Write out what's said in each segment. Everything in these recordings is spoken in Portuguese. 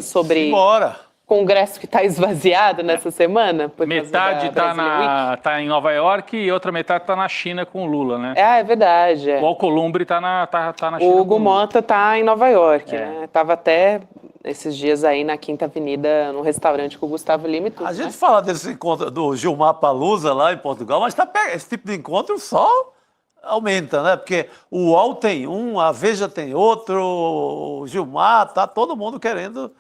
sobre Congresso que está esvaziado nessa semana? Metade está em Nova York e outra metade está na China com o Lula, né? É verdade. O Alcolumbre está na China. O Hugo Mota está em Nova York, né? Estava até esses dias aí na Quinta Avenida, no restaurante com o Gustavo Lima e tudo. A gente fala desse encontro do Gilmar Palusa lá em Portugal, mas esse tipo de encontro só aumenta, né? Porque o UOL tem um, a Veja tem outro, o Gilmar, tá todo mundo querendo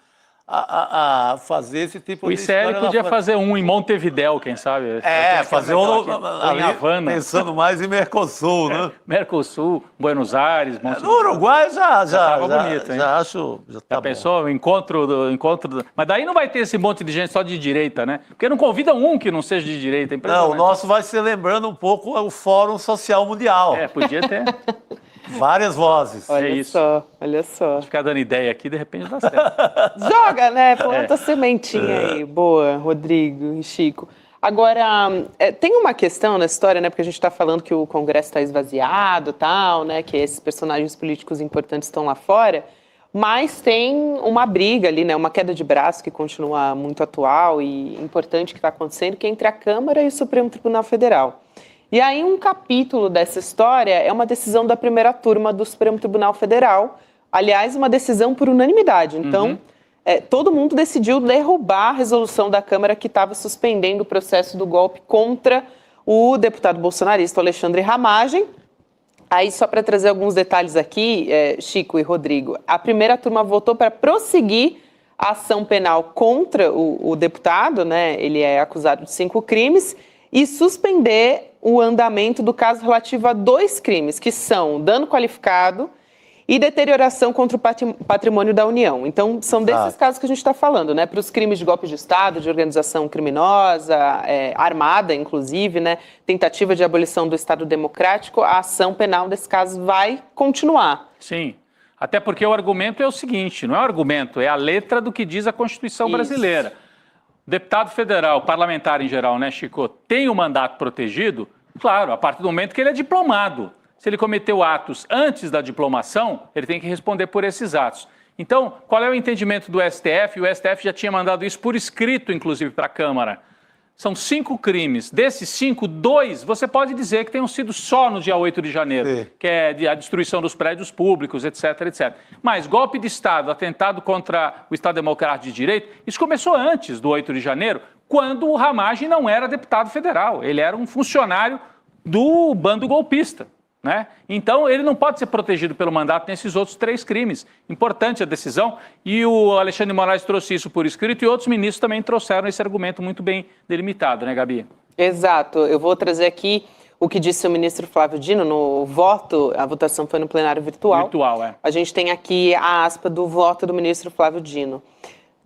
fazer esse tipo de história. O ICL podia fazer um em Montevidéu, quem sabe? Fazer um ali, em Havana. Pensando mais em Mercosul, né? Mercosul, Buenos Aires, No Uruguai já bonito, hein? Já acho. Já pensou? O encontro. Mas daí não vai ter esse monte de gente só de direita, né? Porque não convida um que não seja de direita. Não, o nosso vai ser lembrando um pouco o Fórum Social Mundial. Podia ter. Várias vozes. Olha só. Ficar dando ideia aqui, de repente dá certo. Joga, né? Planta sementinha aí. Boa, Rodrigo e Chico. Agora, tem uma questão na história, né? Porque a gente está falando que o Congresso está esvaziado e tal, né? Que esses personagens políticos importantes estão lá fora. Mas tem uma briga ali, né? Uma queda de braço que continua muito atual e importante que está acontecendo, que é entre a Câmara e o Supremo Tribunal Federal. E aí um capítulo dessa história é uma decisão da primeira turma do Supremo Tribunal Federal, aliás, uma decisão por unanimidade. Então, todo mundo decidiu derrubar a resolução da Câmara que estava suspendendo o processo do golpe contra o deputado bolsonarista Alexandre Ramagem. Aí, só para trazer alguns detalhes aqui, Chico e Rodrigo, a primeira turma votou para prosseguir a ação penal contra o deputado, né? Ele é acusado de 5 crimes, e suspender o andamento do caso relativo a 2 crimes, que são dano qualificado e deterioração contra o patrimônio da União. Então, são desses casos que a gente está falando, né? Para os crimes de golpe de Estado, de organização criminosa, armada, inclusive, né? Tentativa de abolição do Estado Democrático, a ação penal desse caso vai continuar. Sim. Até porque o argumento é o seguinte, não é o argumento, é a letra do que diz a Constituição brasileira. Deputado federal, parlamentar em geral, né, Chico, tem o mandato protegido? Claro, a partir do momento que ele é diplomado. Se ele cometeu atos antes da diplomação, ele tem que responder por esses atos. Então, qual é o entendimento do STF? O STF já tinha mandado isso por escrito, inclusive, para a Câmara. São 5 crimes. Desses 5, 2, você pode dizer que tenham sido só no dia 8 de janeiro, que é a destruição dos prédios públicos, etc, etc. Mas golpe de Estado, atentado contra o Estado Democrático de Direito, isso começou antes do 8 de janeiro, quando o Ramagem não era deputado federal. Ele era um funcionário do bando golpista, né? Então, ele não pode ser protegido pelo mandato nesses outros 3 crimes. Importante a decisão. E o Alexandre de Moraes trouxe isso por escrito e outros ministros também trouxeram esse argumento muito bem delimitado, né, Gabi? Exato. Eu vou trazer aqui o que disse o ministro Flávio Dino no voto. A votação foi no plenário virtual. Virtual, é. A gente tem aqui a aspa do voto do ministro Flávio Dino.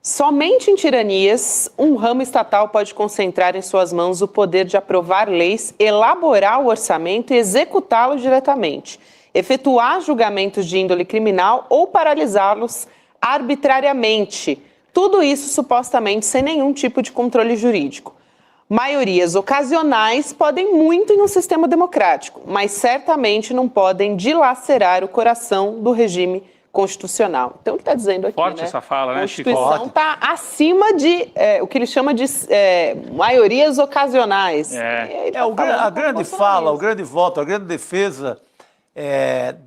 Somente em tiranias, um ramo estatal pode concentrar em suas mãos o poder de aprovar leis, elaborar o orçamento e executá-lo diretamente, efetuar julgamentos de índole criminal ou paralisá-los arbitrariamente. Tudo isso supostamente sem nenhum tipo de controle jurídico. Maiorias ocasionais podem muito em um sistema democrático, mas certamente não podem dilacerar o coração do regime constitucional. Então, ele está dizendo aqui, forte, né? Essa fala, né, Chico? A Constituição está acima de o que ele chama de maiorias ocasionais. A grande fala, o grande voto, a grande defesa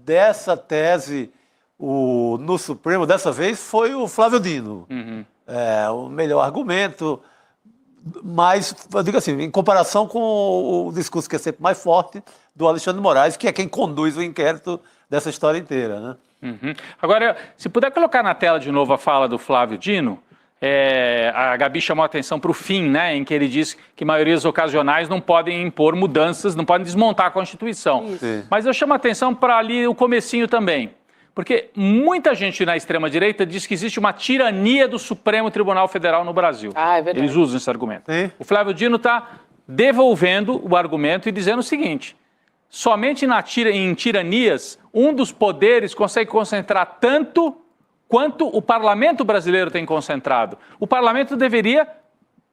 dessa tese no Supremo, dessa vez, foi o Flávio Dino. O melhor argumento, mas, eu digo assim, em comparação com o discurso que é sempre mais forte do Alexandre de Moraes, que é quem conduz o inquérito dessa história inteira, né? Agora, se puder colocar na tela de novo a fala do Flávio Dino, a Gabi chamou a atenção para o fim, né, em que ele diz que maiorias ocasionais não podem impor mudanças, não podem desmontar a Constituição. Mas eu chamo a atenção para ali o comecinho também, porque muita gente na extrema-direita diz que existe uma tirania do Supremo Tribunal Federal no Brasil. É verdade. Eles usam esse argumento. O Flávio Dino está devolvendo o argumento e dizendo o seguinte: somente em tiranias, um dos poderes consegue concentrar tanto quanto o parlamento brasileiro tem concentrado. O parlamento deveria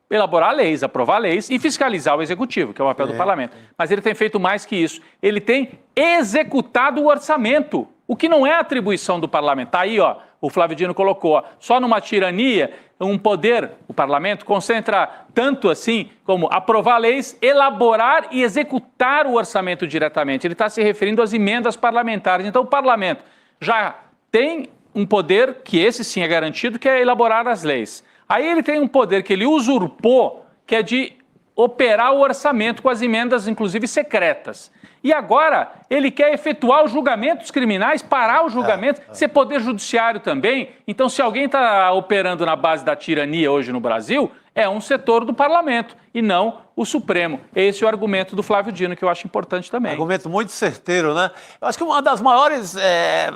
elaborar leis, aprovar leis e fiscalizar o executivo, que é o papel do parlamento. Mas ele tem feito mais que isso. Ele tem executado o orçamento, o que não é atribuição do parlamento. Tá aí, ó, o Flávio Dino colocou, ó, só numa tirania, um poder, o parlamento, concentra tanto assim como aprovar leis, elaborar e executar o orçamento diretamente. Ele está se referindo às emendas parlamentares. Então, o parlamento já tem um poder, que esse sim é garantido, que é elaborar as leis. Aí ele tem um poder que ele usurpou, que é de operar o orçamento com as emendas, inclusive secretas. E agora ele quer efetuar os julgamentos criminais, parar os julgamentos, ser poder judiciário também. Então, se alguém está operando na base da tirania hoje no Brasil, é um setor do parlamento e não o Supremo. Esse é o argumento do Flávio Dino, que eu acho importante também. Argumento muito certeiro, né? Eu acho que uma das maiores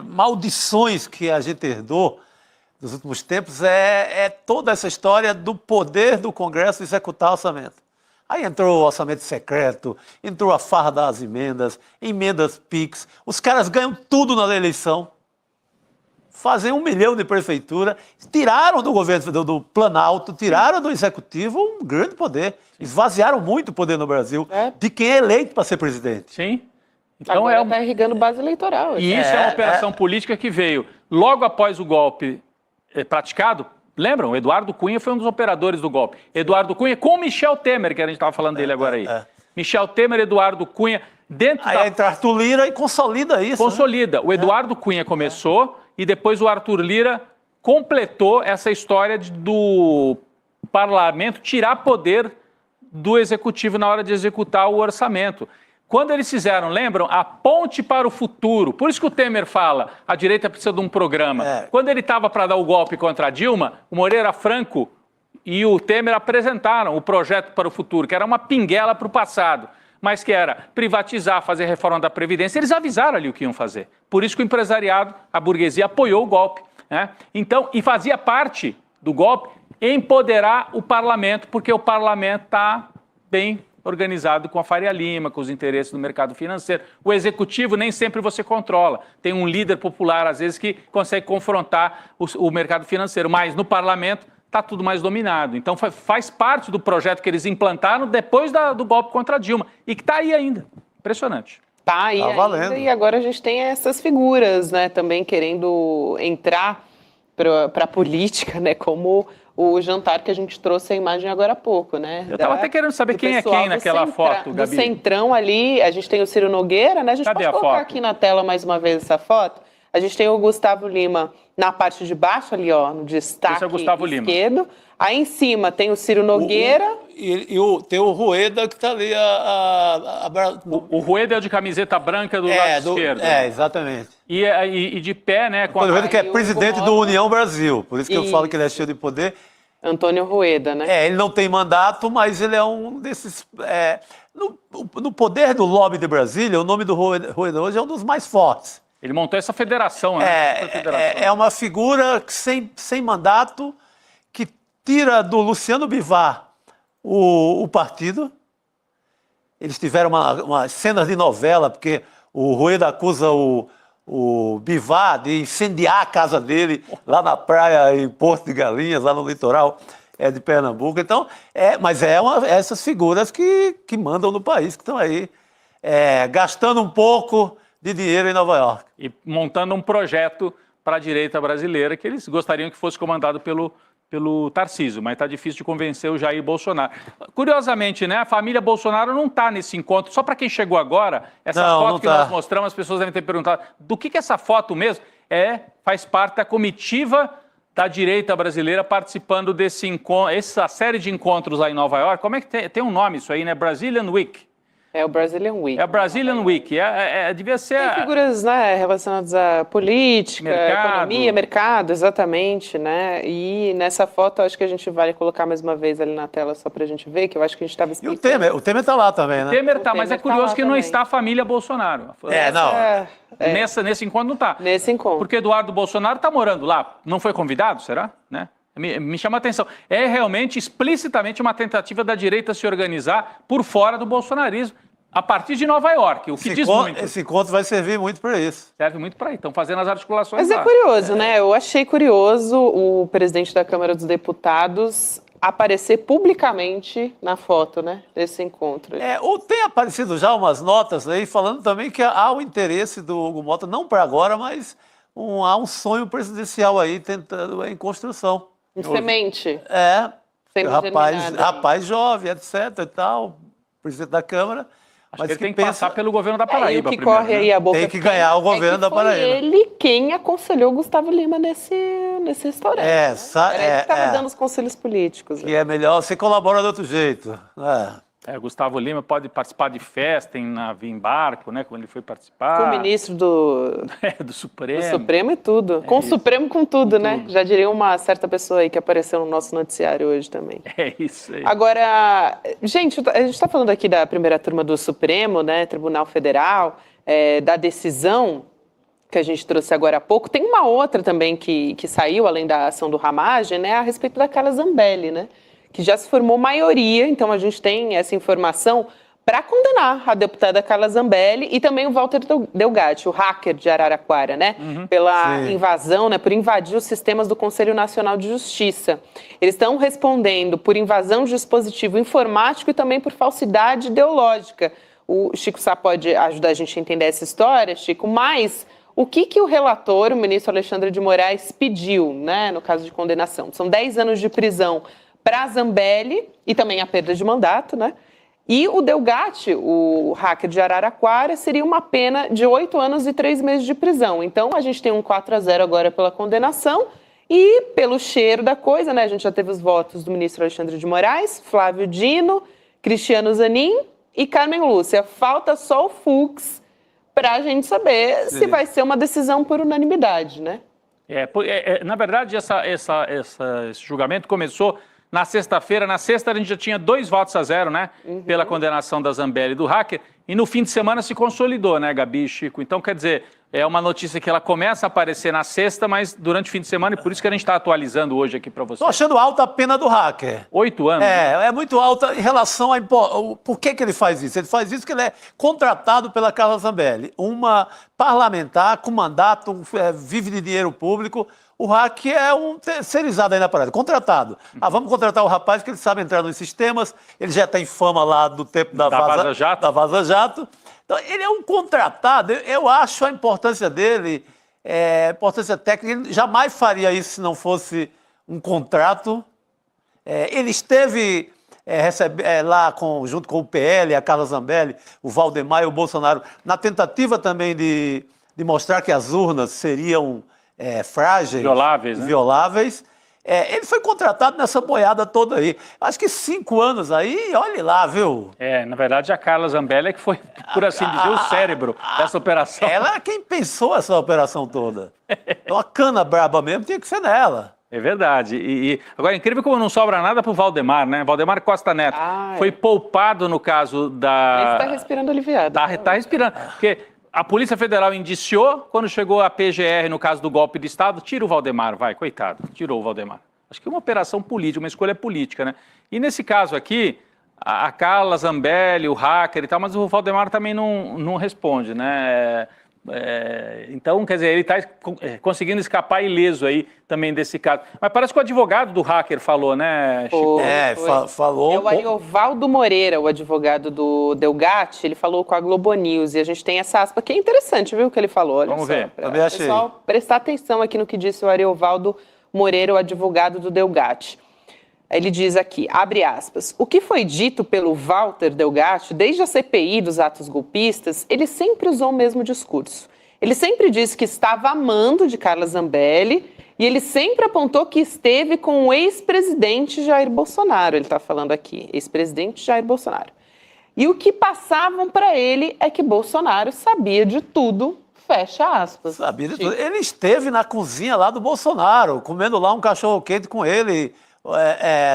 maldições que a gente herdou nos últimos tempos é toda essa história do poder do Congresso executar orçamento. Aí entrou o orçamento secreto, entrou a farra das emendas PIX. Os caras ganham tudo na eleição, fazem 1 milhão de prefeitura, tiraram do governo, do Planalto, tiraram do Executivo um grande poder. Esvaziaram muito o poder no Brasil de quem é eleito para ser presidente. Sim. Então agora está irrigando base eleitoral. E isso é uma operação política que veio logo após o golpe praticado. Lembram? Eduardo Cunha foi um dos operadores do golpe. Eduardo Cunha com Michel Temer, que a gente estava falando dele agora aí. Michel Temer, Eduardo Cunha, dentro aí entra Arthur Lira e consolida isso. Consolida. Né? O Eduardo Cunha começou e depois o Arthur Lira completou essa história do parlamento tirar poder do executivo na hora de executar o orçamento. Quando eles fizeram, lembram? A ponte para o futuro. Por isso que o Temer fala, a direita precisa de um programa. Quando ele estava para dar o golpe contra a Dilma, o Moreira Franco e o Temer apresentaram o projeto para o futuro, que era uma pinguela para o passado, mas que era privatizar, fazer reforma da Previdência. Eles avisaram ali o que iam fazer. Por isso que o empresariado, a burguesia, apoiou o golpe. Né? Então, e fazia parte do golpe empoderar o parlamento, porque o parlamento está bem organizado com a Faria Lima, com os interesses do mercado financeiro. O executivo nem sempre você controla. Tem um líder popular, às vezes, que consegue confrontar o mercado financeiro, mas no parlamento está tudo mais dominado. Então faz parte do projeto que eles implantaram depois do golpe contra a Dilma e que está aí ainda. Impressionante. Tá aí ainda, e agora a gente tem essas figuras, né, também querendo entrar para a política, né, como o jantar que a gente trouxe a imagem agora há pouco, né? Eu estava até querendo saber quem é quem naquela foto, Gabi. Do centrão ali, a gente tem o Ciro Nogueira, né? A gente pode colocar aqui na tela mais uma vez essa foto. A gente tem o Gustavo Lima na parte de baixo ali, ó, no destaque esquerdo. Lima. Aí em cima tem o Ciro Nogueira. Tem o Rueda que está ali. O Rueda é o de camiseta branca do lado esquerdo. Exatamente. E de pé, né? O Rueda que é presidente do União Brasil, por isso que eu falo que ele é cheio de poder. Antônio Rueda, né? Ele não tem mandato, mas ele é um desses... No poder do lobby de Brasília, o nome do Rueda hoje é um dos mais fortes. Ele montou essa federação, né? É uma figura sem mandato que tira do Luciano Bivar o partido. Eles tiveram umas cenas de novela, porque o Rueda acusa o Bivar de incendiar a casa dele lá na praia, em Porto de Galinhas, lá no litoral de Pernambuco. Então, mas essas figuras que mandam no país, que estão aí gastando um pouco de dinheiro em Nova York. E montando um projeto para a direita brasileira que eles gostariam que fosse comandado pelo Tarcísio, mas está difícil de convencer o Jair Bolsonaro. Curiosamente, né, a família Bolsonaro não está nesse encontro. Só para quem chegou agora, essa foto que nós mostramos, as pessoas devem ter perguntado do que é essa foto mesmo? Faz parte da comitiva da direita brasileira participando desse encontro, essa série de encontros lá em Nova York. Como é que tem um nome isso aí, né? Brazilian Week. É o Brazilian Week. É a Brazilian Week. Devia ser... Tem figuras, né, relacionadas à política, economia, mercado, exatamente, né? E nessa foto, acho que a gente vai colocar mais uma vez ali na tela só pra gente ver, que eu acho que a gente estava esquecendo. E o Temer tá lá também, né? O Temer tá, mas é curioso que não está a família Bolsonaro. Nesse encontro não tá. Nesse encontro. Porque Eduardo Bolsonaro tá morando lá. Não foi convidado, será? Né? Me chama a atenção. É realmente, explicitamente, uma tentativa da direita se organizar por fora do bolsonarismo, a partir de Nova York, o que diz muito. Esse encontro vai servir muito para isso. Serve muito para isso. Estão fazendo as articulações lá. Mas é curioso, né? Eu achei curioso o presidente da Câmara dos Deputados aparecer publicamente na foto, né, desse encontro. Ou tem aparecido já umas notas aí falando também que há o interesse do Hugo Mota, não para agora, mas há um sonho presidencial aí tentando em construção. Semente. Sendo rapaz jovem, etc. e tal, presidente da Câmara. Acho que ele tem que passar pelo governo da Paraíba. O que corre aí a boca tem que ganhar o governo da Paraíba. Foi ele quem aconselhou Gustavo Lima nesse restaurante. Ele estava dando os conselhos políticos. E é melhor, você colabora de outro jeito. Gustavo Lima pode participar de festa vir em barco, né? Quando ele foi participar. Com o ministro do Supremo. Do Supremo e tudo. Com o Supremo, com tudo, né? Já diria uma certa pessoa aí que apareceu no nosso noticiário hoje também. É isso aí. Agora, gente, a gente está falando aqui da primeira turma do Supremo, né? Tribunal Federal, da decisão que a gente trouxe agora há pouco. Tem uma outra também que saiu, além da ação do Ramagem, né? A respeito da Carla Zambelli, né? Que já se formou maioria, então a gente tem essa informação para condenar a deputada Carla Zambelli e também o Walter Delgatti, o hacker de Araraquara, né? Pela invasão, né? Por invadir os sistemas do Conselho Nacional de Justiça. Eles estão respondendo por invasão de dispositivo informático e também por falsidade ideológica. O Chico Sá pode ajudar a gente a entender essa história, Chico, mas o que o relator, o ministro Alexandre de Moraes, pediu, né? No caso de condenação? São 10 anos de prisão para a Zambelli e também a perda de mandato, né? E o Delgatti, o hacker de Araraquara, seria uma pena de 8 anos e 3 meses de prisão. Então, a gente tem um 4-0 agora pela condenação e pelo cheiro da coisa, né? A gente já teve os votos do ministro Alexandre de Moraes, Flávio Dino, Cristiano Zanin e Carmen Lúcia. Falta só o Fux para a gente saber se vai ser uma decisão por unanimidade, né? Na verdade, esse julgamento começou na sexta-feira. Na sexta, a gente já tinha 2 votos a 0, né? Pela condenação da Zambelli e do hacker. E no fim de semana se consolidou, né, Gabi e Chico? Então, quer dizer, é uma notícia que ela começa a aparecer na sexta, mas durante o fim de semana, e por isso que a gente está atualizando hoje aqui para vocês. Estou achando alta a pena do hacker. 8 anos. É muito alta em relação a... Por que ele faz isso? Ele faz isso porque ele é contratado pela Carla Zambelli, uma parlamentar com mandato, vive de dinheiro público. O hacker é um terceirizado aí na parada, contratado. Vamos contratar o rapaz que ele sabe entrar nos sistemas, ele já tem fama lá do tempo da Vaza Jato. Então, ele é um contratado. Eu acho a importância dele, importância técnica. Ele jamais faria isso se não fosse um contrato. Ele esteve lá junto com o PL, a Carla Zambelli, o Valdemar e o Bolsonaro, na tentativa também de mostrar que as urnas seriam frágeis, violáveis. Ele foi contratado nessa boiada toda aí. Acho que 5 anos aí, olhe lá, viu? Na verdade, a Carla Zambelli é que foi, por assim dizer, o cérebro dessa operação. Ela é quem pensou essa operação toda. Então, a cana braba mesmo tinha que ser nela. É verdade. Agora, é incrível como não sobra nada pro Valdemar, né? Valdemar Costa Neto foi poupado no caso da... Ele está respirando aliviado. Tá respirando, porque... A Polícia Federal indiciou, quando chegou a PGR no caso do golpe de Estado, tira o Valdemar, coitado, tirou o Valdemar. Acho que é uma operação política, uma escolha política, né? E nesse caso aqui, a Carla Zambelli, o hacker e tal, mas o Valdemar também não responde, né? Então, quer dizer, ele está conseguindo escapar ileso aí também desse caso. Mas parece que o advogado do hacker falou, né, Chico? Falou. É o Ariovaldo Moreira, o advogado do Delgatti, ele falou com a Globo News, e a gente tem essa aspa que é interessante, viu, o que ele falou. Olha Vamos ver. Também achei. Pessoal, prestar atenção aqui no que disse o Ariovaldo Moreira, o advogado do Delgatti. Ele diz aqui, abre aspas, o que foi dito pelo Walter Delgatti desde a CPI dos atos golpistas, ele sempre usou o mesmo discurso. Ele sempre disse que estava amando de Carla Zambelli e ele sempre apontou que esteve com o ex-presidente Jair Bolsonaro. Ele está falando aqui, ex-presidente Jair Bolsonaro. E o que passavam para ele é que Bolsonaro sabia de tudo, fecha aspas. Sabia de tudo. Ele esteve na cozinha lá do Bolsonaro, comendo lá um cachorro-quente com ele,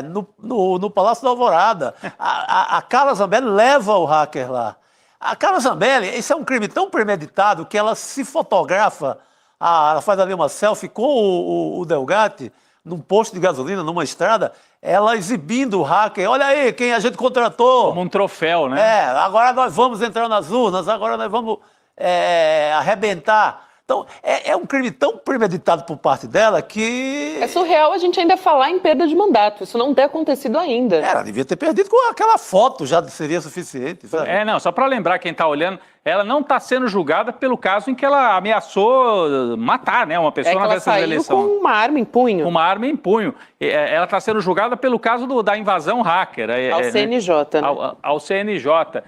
no Palácio da Alvorada. A Carla Zambelli leva o hacker lá. A Carla Zambelli, isso é um crime tão premeditado que ela se fotografa, ela faz ali uma selfie com o Delgatti, num posto de gasolina, numa estrada, ela exibindo o hacker. Olha aí, quem a gente contratou. Como um troféu, né? Agora nós vamos entrar nas urnas, agora nós vamos arrebentar. Então, é um crime tão premeditado por parte dela que... É surreal a gente ainda falar em perda de mandato. Isso não ter acontecido ainda. Ela devia ter perdido com aquela foto, já seria suficiente. Sabe? Não, só para lembrar quem está olhando, ela não está sendo julgada pelo caso em que ela ameaçou matar, né, uma pessoa na véspera da eleição. Com uma arma em punho. Uma arma em punho. Ela está sendo julgada pelo caso da invasão hacker. Ao CNJ, né? Ao CNJ.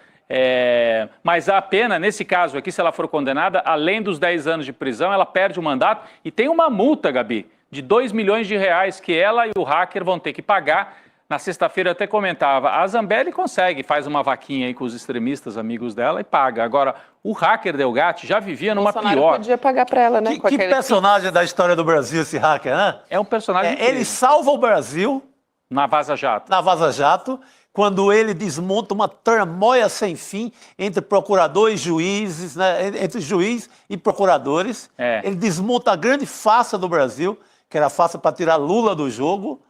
Mas a pena, nesse caso aqui, se ela for condenada, além dos 10 anos de prisão, ela perde o mandato e tem uma multa, Gabi, de 2 milhões de reais que ela e o hacker vão ter que pagar. Na sexta-feira eu até comentava, a Zambelli consegue, faz uma vaquinha aí com os extremistas amigos dela e paga. Agora, o hacker Delgatti já vivia numa Bolsonaro pior. Podia pagar para ela, né? Que personagem da história do Brasil esse hacker, né? É um personagem Ele salva o Brasil... Na Vaza Jato. Na Vaza Jato, quando ele desmonta uma tramóia sem fim entre procurador e juízes, né, entre juiz e procuradores. Ele desmonta a grande farsa do Brasil, que era a farsa para tirar Lula do jogo,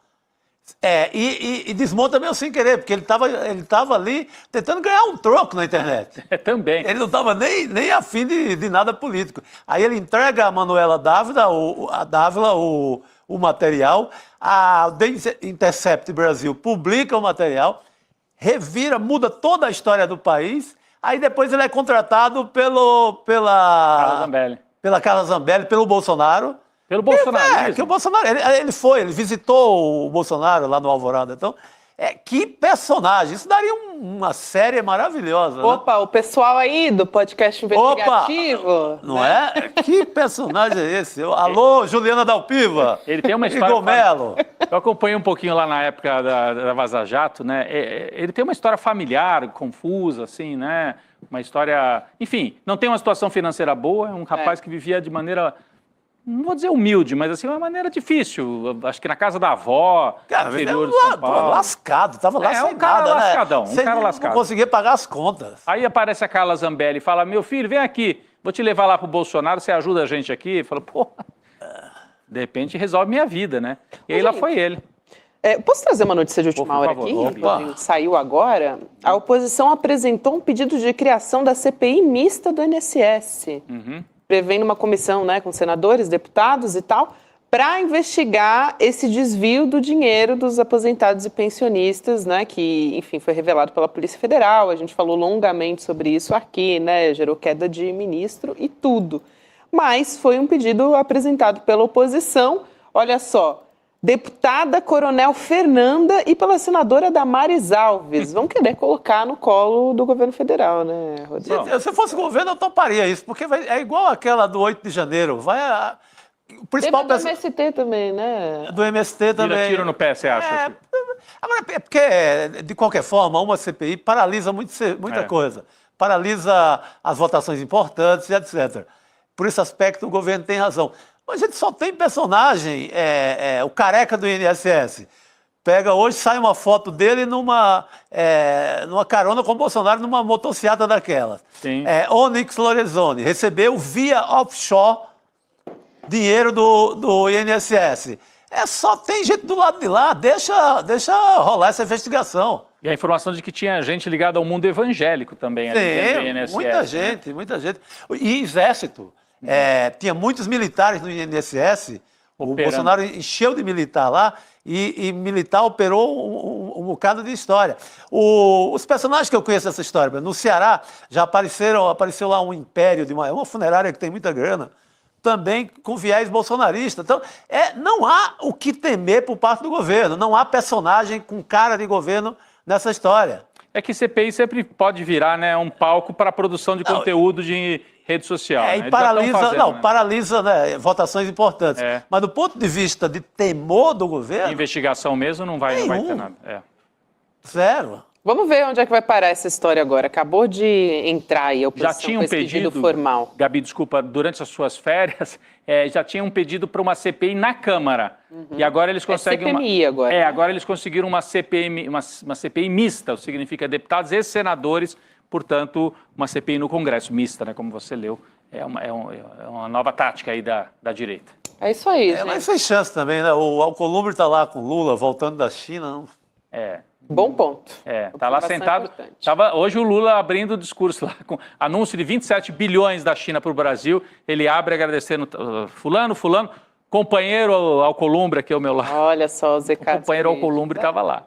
e desmonta meio sem querer, porque ele estava ali tentando ganhar um troco na internet. Também. Ele não estava nem afim de nada político. Aí ele entrega a Manuela Dávila, o material, a The Intercept Brasil publica o material, revira, muda toda a história do país, aí depois ele é contratado pela Carla Zambelli, pelo Bolsonaro. Pelo Bolsonaro. Que o Bolsonaro, ele visitou o Bolsonaro lá no Alvorada, então... que personagem, isso daria uma série maravilhosa. Opa, né? O pessoal aí do podcast investigativo. Opa, não é? Que personagem é esse? Alô, Juliana Dalpiva. Ele tem uma história... Igor Melo. Eu acompanhei um pouquinho lá na época da Vaza Jato, né? Ele tem uma história familiar, confusa, assim, né? Uma história... Enfim, não tem uma situação financeira boa, é um rapaz que vivia de maneira... Não vou dizer humilde, mas assim, uma maneira difícil. Acho que na casa da avó, cara, interior de São Paulo. Lascado, tava lá sem um cara nada, lascadão, né? Um cara lascado. Não conseguia pagar as contas. Aí aparece a Carla Zambelli e fala, meu filho, vem aqui, vou te levar lá pro Bolsonaro, você ajuda a gente aqui? Fala, pô, de repente resolve minha vida, né? E aí lá foi ele. Posso trazer uma notícia de última hora aqui? Saiu agora. A oposição apresentou um pedido de criação da CPI mista do INSS. Prevendo uma comissão, né, com senadores, deputados e tal, para investigar esse desvio do dinheiro dos aposentados e pensionistas, né, que, enfim, foi revelado pela Polícia Federal. A gente falou longamente sobre isso aqui, né, gerou queda de ministro e tudo. Mas foi um pedido apresentado pela oposição, olha só, deputada Coronel Fernanda e pela senadora Damares Alves. Vão querer colocar no colo do governo federal, né, Rodrigo? Se fosse governo, eu toparia isso, porque é igual aquela do 8 de janeiro. O principal do MST também, né? Do MST também. Vira tiro no pé, você acha? Agora, é porque, de qualquer forma, uma CPI paralisa muita coisa. Paralisa as votações importantes e etc. Por esse aspecto, o governo tem razão. Mas a gente só tem personagem, o careca do INSS. Pega hoje, sai uma foto dele numa carona com o Bolsonaro numa motocicleta daquelas. Sim. Onyx Lorenzoni recebeu via offshore dinheiro do INSS. Só tem gente do lado de lá, deixa rolar essa investigação. E a informação de que tinha gente ligada ao mundo evangélico também. Tem, muita gente. E exército. Tinha muitos militares no INSS, o Bolsonaro encheu de militar lá e militar operou um bocado de história. Os personagens que eu conheço dessa história, no Ceará já apareceu lá um império de uma funerária que tem muita grana, também com viés bolsonarista. Então, não há o que temer por parte do governo, não há personagem com cara de governo nessa história. É que CPI sempre pode virar, né, um palco para a produção de conteúdo de rede social. E paralisa, né, votações importantes. Mas do ponto de vista de temor do governo... Investigação mesmo não vai ter nada. Zero. Vamos ver onde é que vai parar essa história agora. Acabou de entrar aí a oposição já tinha um pedido formal. Gabi, desculpa, durante as suas férias, já tinha um pedido para uma CPI na Câmara. E agora eles conseguem CPMI agora. Agora eles conseguiram uma CPI mista, significa deputados e senadores, portanto, uma CPI no Congresso, mista, né, como você leu. É uma nova tática aí da direita. É isso aí, gente. Mas sem chance também, né? O Alcolumbre está lá com Lula, voltando da China. Bom ponto. Tá lá sentado. Hoje o Lula abrindo o discurso lá, com anúncio de 27 bilhões da China para o Brasil. Ele abre agradecendo fulano, companheiro Alcolumbre aqui ao meu lado. Olha só, o Zé Carlos. O companheiro Alcolumbre estava lá.